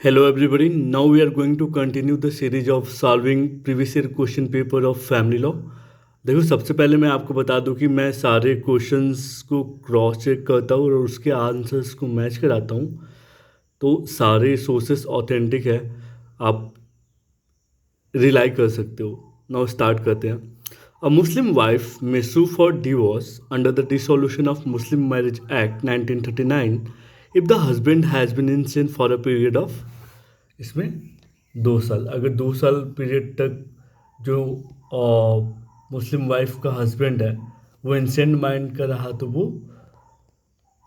Hello everybody. Now we are going to continue the series of solving previous year question paper of family law. देखो सबसे पहले मैं आपको बता दूं कि मैं सारे क्वेश्चंस को क्रॉस चेक करता हूँ और उसके आंसर्स को मैच कराता हूँ। तो सारे सोर्सेस ऑथेंटिक है, आप रिलाई कर सकते हो। नाउ स्टार्ट करते हैं। A Muslim wife may sue for divorce under the dissolution of Muslim marriage act 1939 if the husband has been insane for a period of, इसमें 2 साल, अगर 2 साल पीरियड तक जो मुस्लिम वाइफ का हस्बैंड है वो इंसेंट माइंड कर रहा तो वो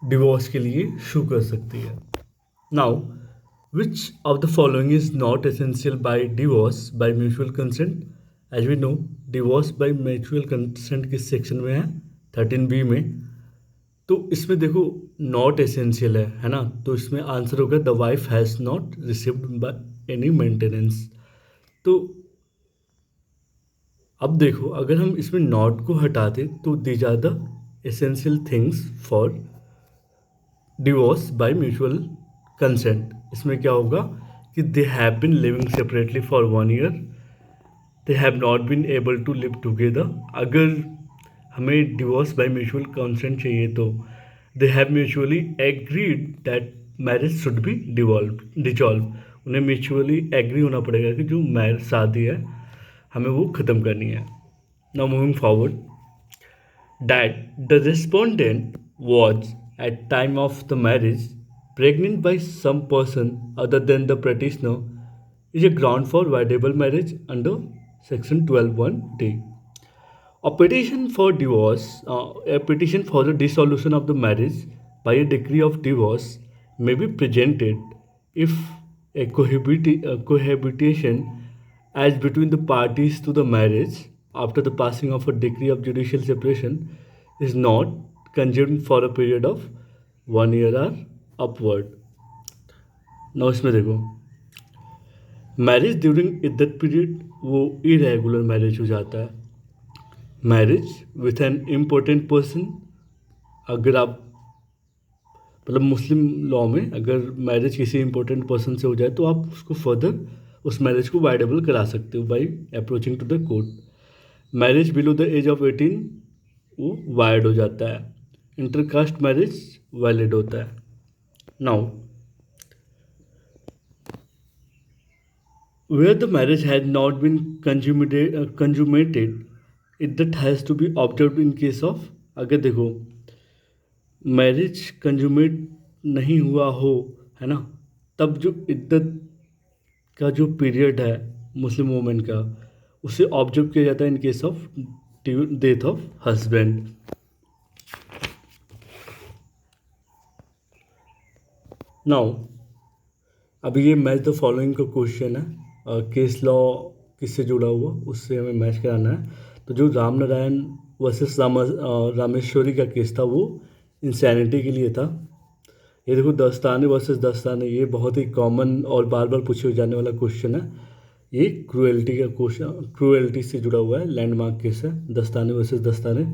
डिवोर्स के लिए शू कर सकती है। Now which of the following is not essential by divorce by mutual consent. As we know divorce by mutual consent किस सेक्शन में है, 13B में। तो इसमें देखो नॉट एसेंशियल है ना, तो इसमें आंसर होगा the wife has not received by any maintenance. तो अब देखो अगर हम इसमें नॉट को हटा दें तो these are the essential things for divorce by mutual consent. इसमें क्या होगा कि they have been living separately for 1 year, they have not been able to live together. अगर हमें डिवोर्स बाय म्यूचुअल कंसेंट चाहिए तो they have mutually agreed that marriage should be dissolve. उन्हें mutually agree होना पड़ेगा कि जो मैरिज शादी है हमें वो ख़त्म करनी है। Now moving forward, that the respondent was at time of the marriage pregnant by some person other than the petitioner is a ground for viable marriage under section 12(1)(d). A petition for divorce, a petition for the dissolution of the marriage by a decree of divorce may be presented if a cohabitation as between the parties to the marriage after the passing of a decree of judicial separation is not consumed for a period of 1 year or upward. Now इसमें देखो marriage during इद्दत period वो irregular marriage हो जाता है। Marriage with an important person, अगर आप मतलब मुस्लिम law में अगर मैरिज किसी इंपॉर्टेंट पर्सन से हो जाए तो आप उसको फर्दर उस मैरिज को वाइडेबल करा सकते हो by approaching to the court. Marriage below the age of 18 वो वाइड हो जाता है। इंटरकास्ट मैरिज वैलिड होता है। Now where the marriage had not been consummated it that has to be observed in case of, अगर देखो marriage consummate नहीं हुआ हो है ना, तब जो इद्दत का जो पीरियड है मुस्लिम वुमेन का उसे ऑब्जर्व किया जाता है इन case of death of husband. Now अभी ये मैच द फॉलोइंग का क्वेश्चन है, केस लॉ किससे जुड़ा हुआ उससे हमें मैच कराना है। तो जो राम नारायण वर्सेस रामेश्वरी का केस था वो इंसैनिटी के लिए था। ये देखो दस्ताने वर्सेस दस्ताने, ये बहुत ही कॉमन और बार बार पूछे जाने वाला क्वेश्चन है। ये क्रूएल्टी का क्वेश्चन, क्रूएल्टी से जुड़ा हुआ है, लैंडमार्क केस है दस्ताने वर्सेस दस्ताने।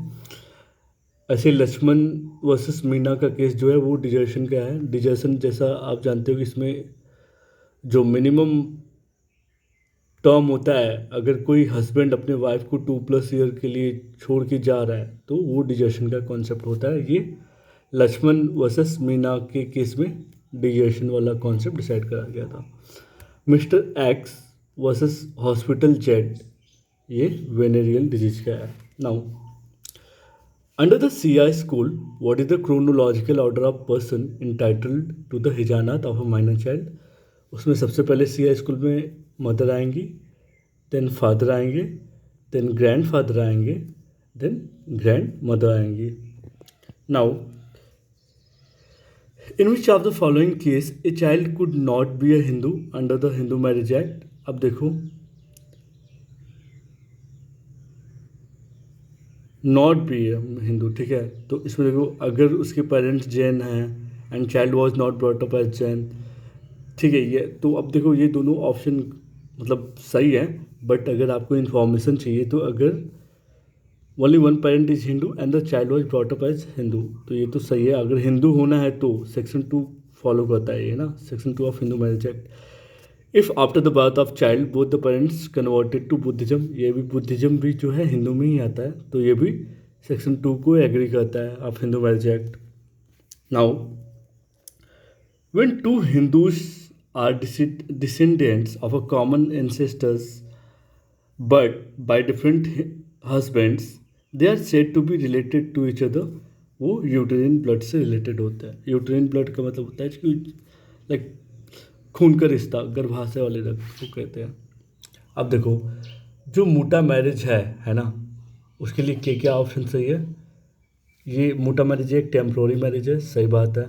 ऐसे लक्ष्मण वर्सेस मीना का केस जो है वो डिजर्शन का है। डिजर्शन जैसा आप जानते हो कि इसमें जो मिनिमम टर्म होता है, अगर कोई हस्बैंड अपने वाइफ को 2+ ईयर के लिए छोड़ के जा रहा है तो वो डिजर्शन का कॉन्सेप्ट होता है। ये लक्ष्मण वर्सेस मीना के केस में डिजर्शन वाला कॉन्सेप्ट डिसाइड करा गया था। Mister X versus hospital Z, ये वेनेरियल डिजीज का है। Now under the CI school what is the chronological order of person entitled to the हिजानात ऑफ अ माइनर चाइल्ड। उसमें सबसे पहले CI स्कूल में मदर आएंगी, देन फादर आएंगे, देन ग्रैंड फादर आएंगे, देन ग्रैंड मदर आएंगी। Now in which of the following case a child could not be a Hindu under the Hindu marriage act. अब देखो नॉट बी हिंदू, ठीक है, तो इसमें देखो अगर उसके पेरेंट्स जैन हैं and child was not brought up as Jain, ठीक है, ये तो अब देखो ये दोनों ऑप्शन मतलब सही है। बट अगर आपको इन्फॉर्मेशन चाहिए तो अगर only one parent is Hindu and the child was brought up as Hindu, तो ये तो सही है। अगर हिंदू होना है तो सेक्शन 2 फॉलो करता है ये ना, section 2 of Hindu marriage act. If after the birth of child both the parents converted to Buddhism, ये भी बुद्धिज्म भी जो है हिंदू में ही आता है, तो ये भी सेक्शन 2 को एग्री करता है of Hindu marriage act. Now when two Hindus are descendants of a common ancestors but by different husbands, they are said to be related to each other। वो यूटेरिन ब्लड से रिलेटेड होता है। यूटेरिन ब्लड का मतलब होता है कि लाइक खून का रिश्ता, गर्भाशय वाले रक्त को कहते हैं। अब देखो, जो मोटा मैरिज है ना, उसके लिए क्या क्या ऑप्शन सही है। ये मोटा मैरिज एक टेम्प्रोरी मैरिज है, सही बात है।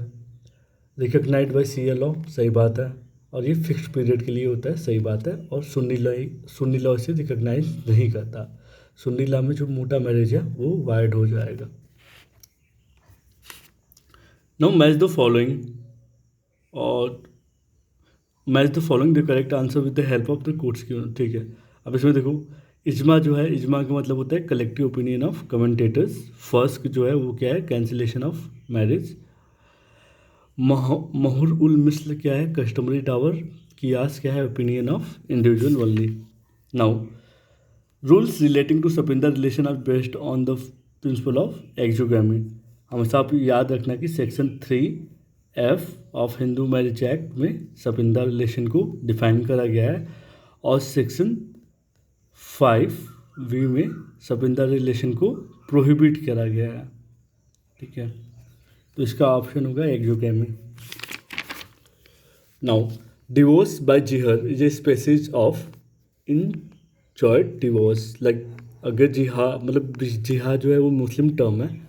रिकग्नाइज्ड बाय सीए लॉ, सही बात है। और ये फिक्स्ड पीरियड के लिए होता है, सही बात है। और सुन्नी लॉ इसे रिकग्नाइज नहीं करता। सुन्नी लॉ में जो मोटा मैरिज है वो वाइड हो जाएगा। नाउ मैच द फॉलोइंग और match the following the correct answer with the help of the courts की, ठीक है। अब इसमें देखो, इजमा जो है, इजमा का मतलब होता है collective opinion of commentators. First जो है वो क्या है, कैंसिलेशन ऑफ मैरिज। महर उल मिस्ल क्या है, कस्टमरी टावर। कियास क्या है, opinion of individual only. Now rules relating to sapinda relation are based on the principle of exogamy. हमेशा आप याद रखना कि section 3F of Hindu marriage act में सपिंदर रिलेशन को डिफाइन करा गया है और सेक्शन 5V में सपिंदर रिलेशन को प्रोहिबिट करा गया है, ठीक है। तो इसका ऑप्शन होगा एक्सोगैमी। नाउ डिवोर्स बाय जिहर is a species of inchoate divorce. Like अगर जिहा मतलब जिहा जो है वो मुस्लिम टर्म है,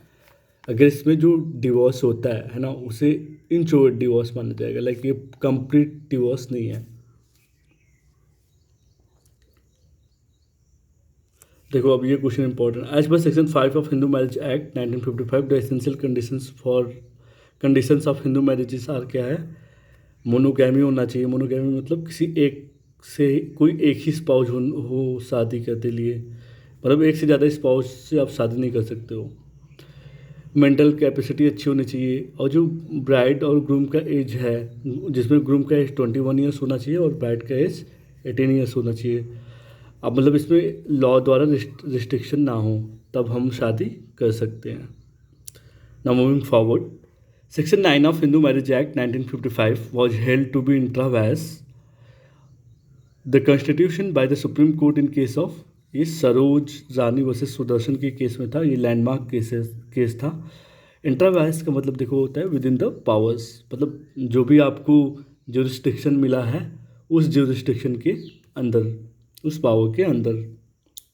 अगर इसमें जो डिवोर्स होता है ना, उसे इनचॉइड डिवोर्स माना जाएगा। लाइक ये कंप्लीट डिवोर्स नहीं है। देखो अब ये question important. As per section 5 of Hindu marriage act 1955 the essential conditions of Hindu marriages are क्या है, मोनोगैमी होना चाहिए। मोनोगैमी मतलब किसी एक से कोई एक ही स्पाउस हो शादी करते लिए, मतलब एक से ज़्यादा स्पाउस से आप शादी नहीं कर सकते हो। मेंटल कैपेसिटी अच्छी होनी चाहिए। और जो ब्राइड और ग्रूम का एज है, जिसमें ग्रूम का एज 21 ईयर्स होना चाहिए और ब्राइड का एज 18 ईयर्स होना चाहिए। अब मतलब इसमें लॉ द्वारा रिस्ट्रिक्शन ना हो, तब हम शादी कर सकते हैं। Now moving forward, section 9 of Hindu marriage act 1955 was held to be intra vires the constitution by the supreme court in case of, ये सरोज रानी वर्सेस सुदर्शन के केस में था। ये लैंडमार्क केस था। इंट्रावेस का मतलब देखो होता है विद इन द पावर्स, मतलब जो भी आपको ज्यूरिस्डिक्शन मिला है उस ज्यूरिस्डिक्शन के अंदर, उस पावर के अंदर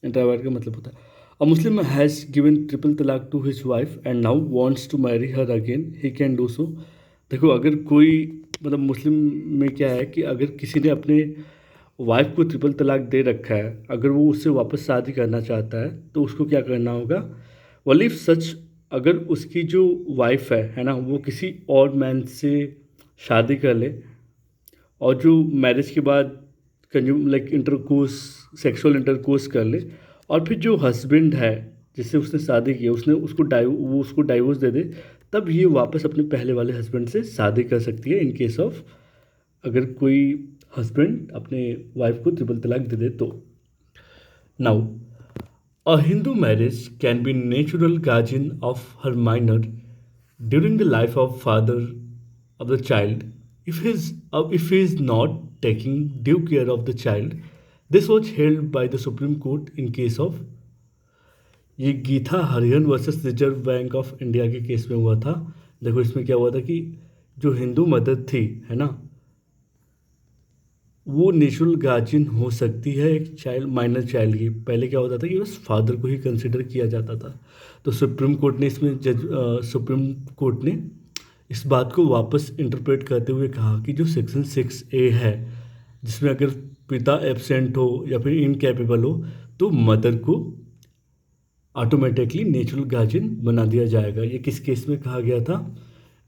इंट्रावेस का मतलब होता है। A Muslim has given triple talaq to his wife and now wants to marry her again, he can do so. देखो अगर कोई मतलब मुस्लिम में क्या है कि अगर किसी ने अपने वाइफ को ट्रिपल तलाक दे रखा है, अगर वो उससे वापस शादी करना चाहता है तो उसको क्या करना होगा, वल इफ सच, अगर उसकी जो वाइफ है ना, वो किसी और मैन से शादी कर ले और जो मैरिज के बाद consume like intercourse, sexual intercourse कर ले, और फिर जो हस्बैंड है जिससे उसने शादी की उसने वो उसको डाइवोर्स दे दे, तब ये वापस अपने पहले वाले हस्बैंड से शादी कर सकती है इन केस ऑफ, अगर कोई हस्बैंड अपने वाइफ को ट्रिपल तलाक दे दे तो। Now a Hindu marriage can be natural guardian of her minor during the life of father of the child if he is not taking due care of the child. This was held by the Supreme Court in case of, ये Gita Hariharan versus reserve bank of India के case में हुआ था। देखो इसमें क्या हुआ था कि जो हिंदू मदर थी है ना, वो नेचुरल गार्जियन हो सकती है एक चाइल्ड, माइनर चाइल्ड की। पहले क्या होता था कि बस फादर को ही कंसिडर किया जाता था। तो सुप्रीम कोर्ट ने सुप्रीम कोर्ट ने इस बात को वापस इंटरप्रेट करते हुए कहा कि जो सेक्शन 6A है, जिसमें अगर पिता एब्सेंट हो या फिर इनकैपेबल हो तो मदर को ऑटोमेटिकली नेचुरल गार्जियन बना दिया जाएगा। ये किस केस में कहा गया था,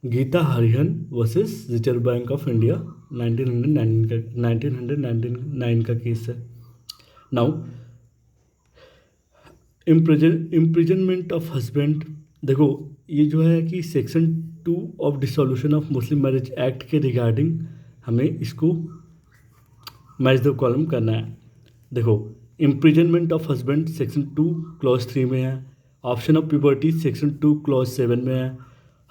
Gita Hariharan versus reserve bank of India 1999 का केस है। नाउ इम्प्रिजनमेंट ऑफ हस्बैंड, देखो ये जो है कि section 2 of dissolution of Muslim marriage act के रिगार्डिंग हमें इसको मैच द कॉलम करना है। देखो, imprisonment of husband section 2 clause 3 में है। Option of puberty section 2 clause 7 में है।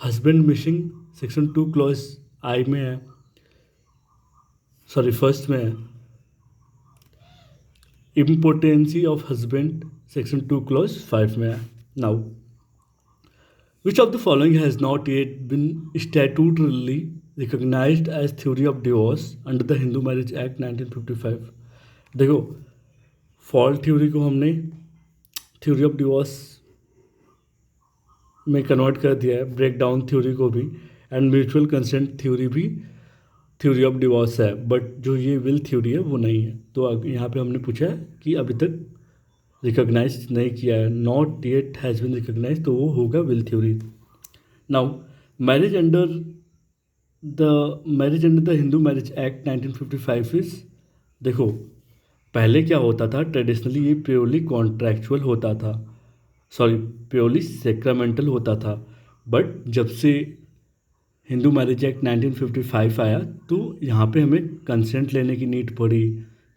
Husband missing section 2 clause I में है, सॉरी फर्स्ट में है। Impotency of husband section 2 clause 5 में है। Now which of the following has not yet bin स्टैट्यूटरली recognised as theory of divorce under the Hindu marriage act 1955। देखो, fault theory को हमने theory of divorce में कन्वर्ट कर दिया है, ब्रेक डाउन थ्योरी को भी, एंड म्यूचुअल कंसेंट थ्योरी भी थ्योरी ऑफ डिवोर्स है, बट जो ये विल थ्योरी है वो नहीं है। तो यहाँ पे हमने पूछा है कि अभी तक रिकॉग्नाइज नहीं किया है, not yet has been recognise, तो वो होगा will theory. Now marriage under the Hindu marriage act 1955 is, देखो पहले क्या होता था, ट्रेडिशनली ये प्योरली कॉन्ट्रैक्चुअल होता था, सॉरी प्योरली सेक्रामेंटल होता था। बट जब से हिंदू मैरिज एक्ट 1955 आया तो यहाँ पे हमें कंसेंट लेने की नीड पड़ी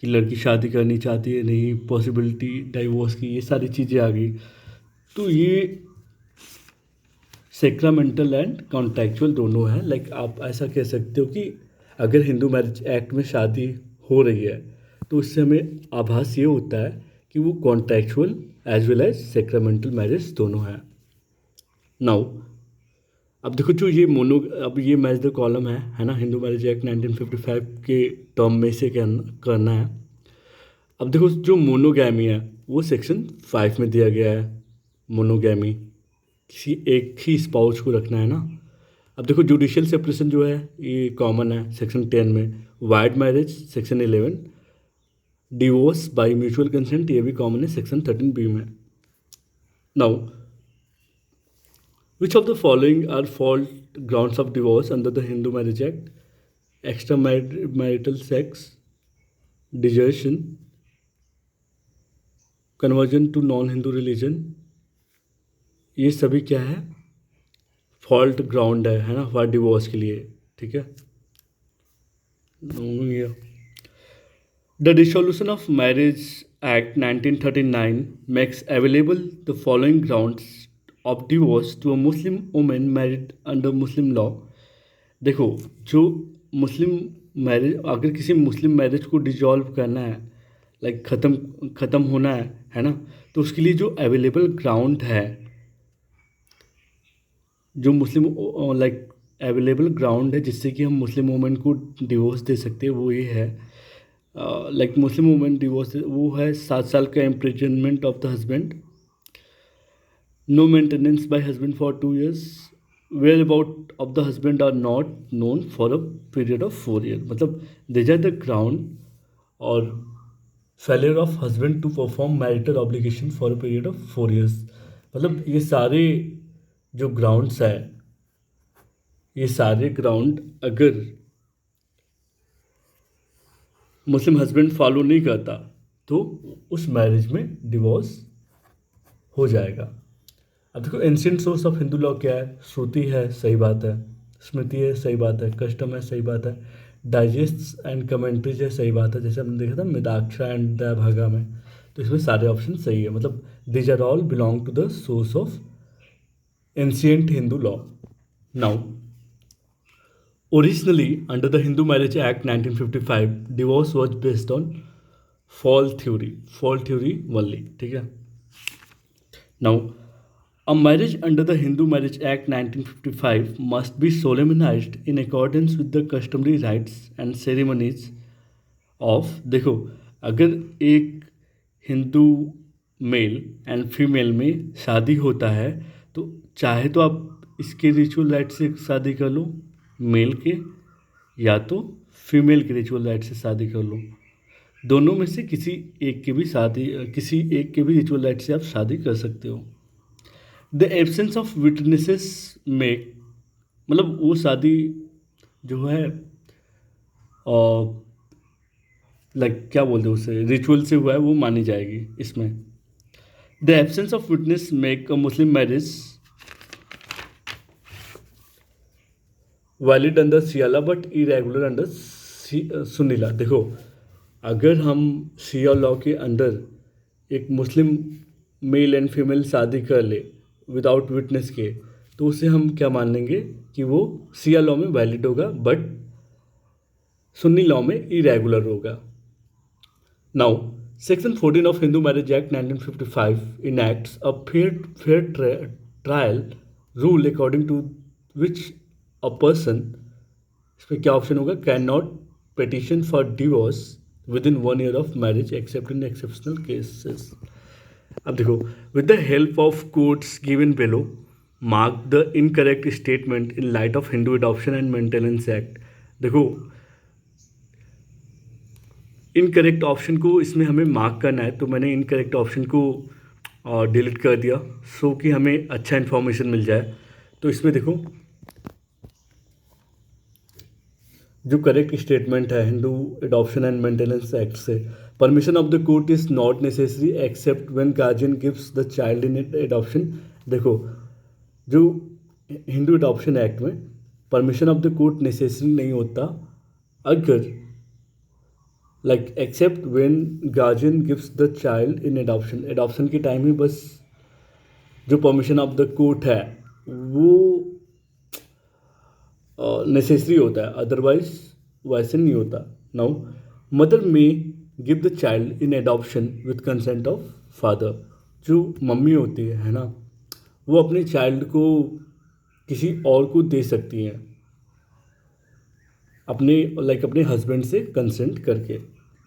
कि लड़की शादी करनी चाहती है नहीं, पॉसिबिलिटी डाइवोर्स की, ये सारी चीज़ें आ गई। तो ये सेक्रामेंटल एंड कॉन्ट्रैक्चुअल दोनों है। लाइक आप ऐसा कह सकते हो कि अगर हिंदू मैरिज एक्ट में शादी हो रही है तो उससे हमें आभास ये होता है कि वो contractual as well as sacramental marriage दोनों है। नाउ अब देखो, जो ये अब ये मैच द कॉलम है ना, हिंदू मैरिज एक्ट 1955 के टर्म में से करना है। अब देखो, जो मोनोगैमी है वो सेक्शन 5 में दिया गया है। मोनोगैमी किसी एक ही स्पाउस को रखना है ना। अब देखो, जुडिशियल सेपरेशन जो है ये कॉमन है सेक्शन 10 में। Void marriage section 11, divorce by mutual consent ये भी कॉमन है सेक्शन 13B में। Now which of the following are fault grounds of divorce under the Hindu marriage act? Extra marital sex, desertion, conversion to non Hindu religion, ये सभी क्या है, fault ground है ना फॉर डिवोर्स के लिए। ठीक है, the dissolution of marriage act 1939 makes available the following grounds of divorce to a Muslim women married under Muslim law. देखो, जो मुस्लिम मैरिज, अगर किसी मुस्लिम मैरिज को डिजॉल्व करना है, लाइक ख़त्म होना है ना, तो उसके लिए जो अवेलेबल ग्राउंड है, जो मुस्लिम लाइक अवेलेबल ग्राउंड है जिससे कि हम मुस्लिम वुमेन को डिवोर्स दे सकते हैं, वो ये है, लाइक मुस्लिम वुमेन डिवोर्स वो है 7 साल का imprisonment of the husband, no maintenance by husband for 2 years, where about of the husband are not known for a period of 4 years। मतलब दीज आर द ग्राउंड, और failure of husband to perform marital obligation for a period of 4 years। मतलब ये सारे जो grounds है, ये सारे ground अगर मुस्लिम हस्बैंड फॉलो नहीं करता तो उस मैरिज में डिवोर्स हो जाएगा। अब देखो, ancient source of Hindu law क्या है? श्रुति है, सही बात है, स्मृति है, सही बात है, कस्टम है, सही बात है, डाइजेस्ट एंड कमेंट्रीज है, सही बात है, जैसे हमने देखा था मिताक्षरा एंड दयाभागा में। तो इसमें सारे ऑप्शन सही है, मतलब these are all belong to the source of ancient Hindu law. Now, originally under the Hindu Marriage Act 1955, divorce was based on fault theory only. ठीक है। Now, a marriage under the Hindu Marriage Act 1955 must be solemnized in accordance with the customary rites and ceremonies of, देखो, अगर एक Hindu male and female में शादी होता है तो चाहे तो आप इसके रिचुअल राइट से शादी कर लो मेल के, या तो फीमेल के रिचुअल राइट से शादी कर लो। दोनों में से किसी एक के भी रिचुअल राइट से आप शादी कर सकते हो। The absence of witnesses make, मतलब वो शादी जो है लाइक क्या बोलते हैं उसे, रिचुअल से हुआ है वो मानी जाएगी इसमें। The absence of witness make a Muslim marriage valid under सियाला बट इरेगुलर अंडर सुनीला। देखो, अगर हम शिया लॉ के अंडर एक मुस्लिम मेल एंड फीमेल शादी कर ले विदाउट विटनेस के, तो उसे हम क्या मान लेंगे कि वो शिया लॉ में वैलिड होगा बट सुन्नी लॉ में इरेगुलर होगा। Now section 14 of Hindu marriage act 1955 enacts a fair trial rule according to which a person, इसमें क्या ऑप्शन होगा, can not petition for divorce within 1 year of marriage except in exceptional cases। अब देखो, with the help of quotes given below, mark the incorrect statement in light of Hindu Adoption and Maintenance Act। देखो, incorrect option को इसमें हमें mark करना है, तो मैंने इनकरेक्ट ऑप्शन को डिलीट कर दिया सो कि हमें अच्छा इन्फॉर्मेशन मिल जाए। तो इसमें देखो, जो करेक्ट स्टेटमेंट है Hindu adoption and maintenance act से, permission of the court is not necessary except when guardian gives the child in adoption. देखो, जो हिंदू एडॉप्शन एक्ट में permission of the court necessary नहीं होता अगर like except when guardian gives the child in adoption. Adoption के time ही बस जो परमिशन ऑफ द कोर्ट है वो नेसेसरी होता है, अदरवाइज वैसे नहीं होता। नाउ मदर में give the child in adoption with consent of father. जो मम्मी होती है ना, वो अपने चाइल्ड को किसी और को दे सकती हैं अपने अपने हस्बैंड से कंसेंट करके।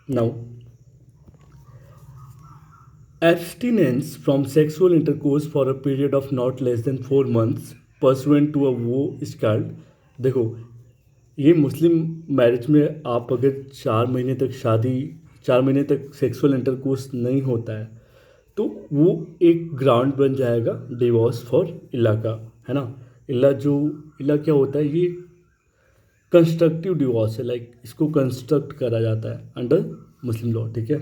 Now abstinence from sexual intercourse for a period of not less than 4 months pursuant to a vow styled. देखो, ये मुस्लिम मैरिज में आप अगर 4 महीने तक सेक्सुअल इंटरकोर्स नहीं होता है तो वो एक ग्राउंड बन जाएगा डिवोर्स फॉर इला का, है ना। इला क्या होता है, ये कंस्ट्रक्टिव डिवोर्स है, लाइक इसको कंस्ट्रक्ट करा जाता है अंडर मुस्लिम लॉ, ठीक है।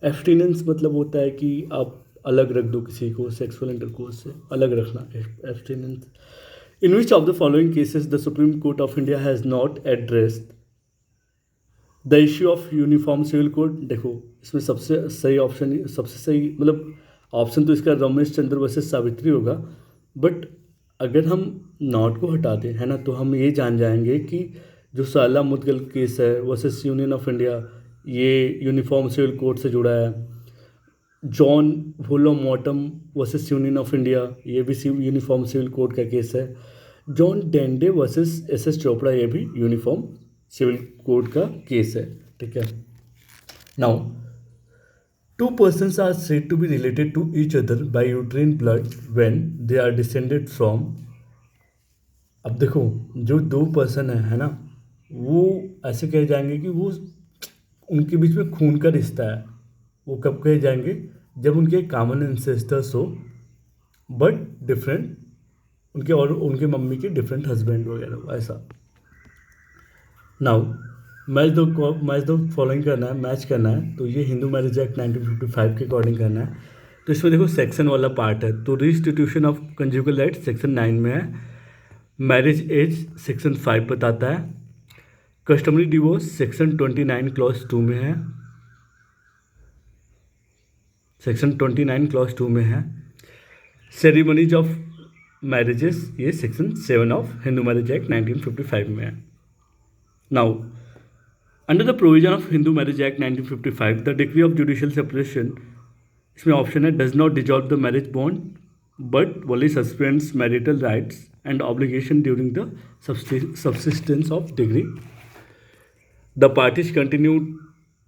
एब्सटिनेंस मतलब होता है कि आप अलग रख दो किसी को, सेक्सुअल इंटरकोर्स से अलग रखना, abstinence. In which of the following cases the Supreme Court of India has not addressed the issue of uniform civil code? देखो, इसमें सबसे सही मतलब ऑप्शन तो इसका रमेश चंद्र वर्सेस सावित्री होगा, बट अगर हम नॉट को हटा दें, है ना, तो हम ये जान जाएंगे कि जो साला मुदगल केस है वर्सेस यूनियन ऑफ इंडिया, ये यूनिफॉर्म सिविल कोड से जुड़ा है। John Vallamattom versus union of India, ये भी यूनिफॉर्म सिविल कोड का केस है। Jordan Diengdeh versus S Chopra, ये भी यूनिफॉर्म सिविल कोड का केस है, ठीक है। Now 2 persons are said to be related to each other by uterine blood when they are descended from. अब देखो, जो 2 पर्सन है ना, वो ऐसे कहे जाएंगे कि वो उनके बीच में खून का रिश्ता है। वो कब कहे जाएंगे, जब उनके कॉमन एंसेस्टर्स हो बट डिफरेंट, उनके और उनके मम्मी के डिफरेंट हस्बैंड वगैरह, ऐसा। नाउ मैच दो फॉलोइंग करना है, मैच करना है, तो ये हिंदू मैरिज एक्ट 1955 के अकॉर्डिंग करना है। तो इसमें देखो सेक्शन वाला पार्ट है, तो restitution of conjugal right section 9 में है, मैरिज एज सेक्शन 5 बताता है, कस्टमरी डिवोर्स सेक्शन 29 क्लॉज 2 में है, सेक्शन 29 क्लॉज 2 में है, सेरेमनीज ऑफ मैरिजेस ये section 7 of Hindu marriage act 1955 में है। Now under the provision of Hindu marriage act 1955 the degree of judicial separation, इसमें ऑप्शन है does not dissolve the marriage bond but only suspends marital rights and obligation during the subsistence of degree. The parties continue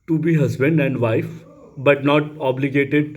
to be husband and wife but not obligated